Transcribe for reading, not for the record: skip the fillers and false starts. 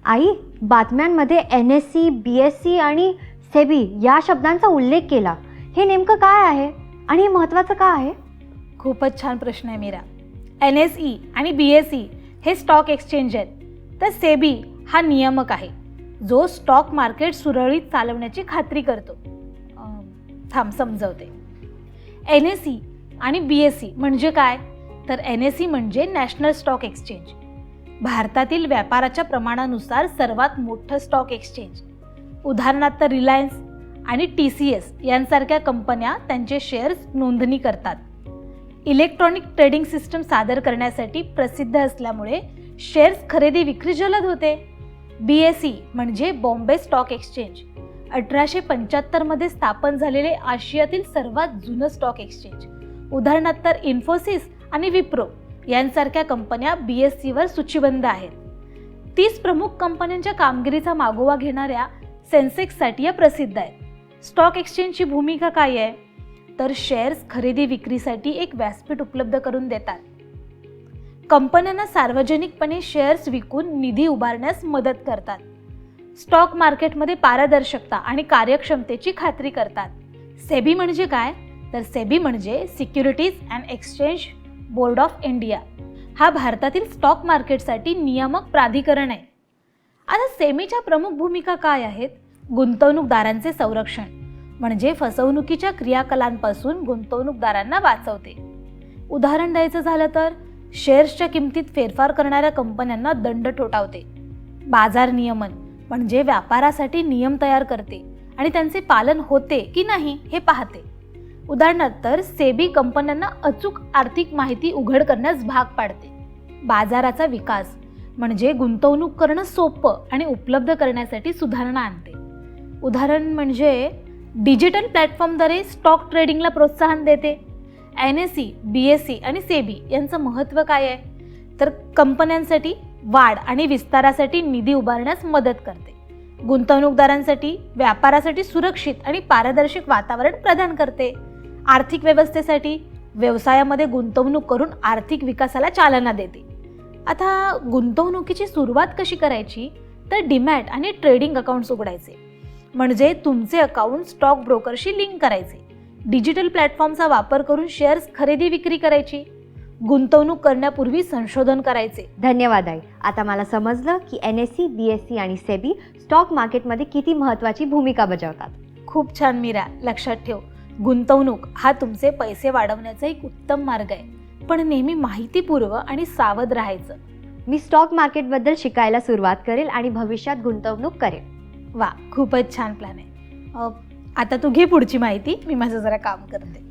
आई, बातम्यांमध्ये NSE, BSE आणि SEBI या शब्दांचा उल्लेख केला. हे नेमकं काय आहे आणि हे महत्त्वाचं का आहे? खूपच छान प्रश्न आहे मीरा. NSE आणि BSE हे स्टॉक एक्सचेंज आहेत, तर सेबी हा नियामक आहे जो स्टॉक मार्केट सुरळीत चालवण्याची खात्री करतो. समजवते. NSE आणि BSE म्हणजे काय? तर NSE म्हणजे नॅशनल स्टॉक एक्सचेंज, भारतातील व्यापाराच्या प्रमाणानुसार सर्वात मोठं स्टॉक एक्सचेंज. उदाहरणार्थ रिलायन्स आणि TCS यांसारख्या कंपन्या त्यांचे शेअर्स नोंदणी करतात. इलेक्ट्रॉनिक ट्रेडिंग सिस्टम सादर करण्यासाठी प्रसिद्ध असल्यामुळे शेअर्स खरेदी विक्री जलद होते. BSE म्हणजे बॉम्बे स्टॉक एक्सचेंज, 1875 मध्ये स्थापन झालेले आशियातील सर्वात जुनं स्टॉक एक्सचेंज. उदाहरणार्थ इन्फोसिस आणि विप्रो यांसारख्या कंपन्या BSE वर सूचीबद्ध आहेत. 30 प्रमुख कंपन्यांच्या कामगिरीचा मागोवा घेणाऱ्या सेन्सेक्ससाठी या प्रसिद्ध आहेत. स्टॉक एक्सचेंजची भूमिका काय आहे? तर शेअर्स खरेदी विक्रीसाठी एक व्यासपीठ उपलब्ध करून देतात. कंपन्यांना सार्वजनिकपणे शेअर्स विकून निधी उभारण्यास मदत करतात. स्टॉक मार्केटमध्ये पारदर्शकता आणि कार्यक्षमतेची खात्री करतात. सेबी म्हणजे काय? तर सेबी म्हणजे securities and exchange board of India. हा भारतातील स्टॉक मार्केटसाठी नियामक प्राधिकरण आहे. आता सेबीच्या प्रमुख भूमिका काय आहेत? गुंतवणूकदारांचे संरक्षण म्हणजे फसवणुकीच्या क्रियाकलांपासून गुंतवणूकदारांना वाचवते. उदाहरण द्यायचं झालं तर शेअर्सच्या किमतीत फेरफार करणाऱ्या कंपन्यांना दंड ठोठावते. बाजार नियमन म्हणजे व्यापारासाठी नियम तयार करते आणि त्यांचे पालन होते की नाही हे पाहते. उदाहरणार्थ सेबी कंपन्यांना अचूक आर्थिक माहिती उघड करण्यास भाग पाडते. बाजाराचा विकास म्हणजे गुंतवणूक करणं सोपं आणि उपलब्ध करण्यासाठी सुधारणा आणते. उदाहरण म्हणजे डिजिटल प्लॅटफॉर्मद्वारे स्टॉक ट्रेडिंगला प्रोत्साहन देते. NSE, BSE आणि सेबी यांचं महत्त्व काय आहे? तर कंपन्यांसाठी वाढ आणि विस्तारासाठी निधी उभारण्यास मदत करते. गुंतवणूकदारांसाठी व्यापारासाठी सुरक्षित आणि पारदर्शक वातावरण प्रदान करते. आर्थिक व्यवस्थेसाठी व्यवसायामध्ये गुंतवणूक करून आर्थिक विकासाला चालना देते. आता गुंतवणुकीची सुरुवात कशी करायची? तर डीमॅट आणि ट्रेडिंग अकाउंट्स उघडायचे, म्हणजे तुमचे अकाउंट स्टॉक ब्रोकरशी लिंक करायचे. डिजिटल प्लॅटफॉर्मचा वापर करून शेअर्स खरेदी विक्री करायची. गुंतवणूक करण्यापूर्वी संशोधन करायचे. धन्यवाद आई. आता मला समजलं की NSE, BSE आणि सेबी स्टॉक मार्केटमध्ये किती महत्त्वाची भूमिका बजावतात. खूप छान मीरा. लक्षात ठेव, गुंतवणूक हा तुमचे पैसे वाढवण्याचा एक उत्तम मार्ग आहे, पण नेहमी माहितीपूर्व आणि सावध राहायचं. मी स्टॉक मार्केटबद्दल शिकायला सुरुवात करेल आणि भविष्यात गुंतवणूक करेल. वा, खूपच छान प्लॅन आहे. आता तू घे पुढची माहिती, मी माझं जरा काम करते.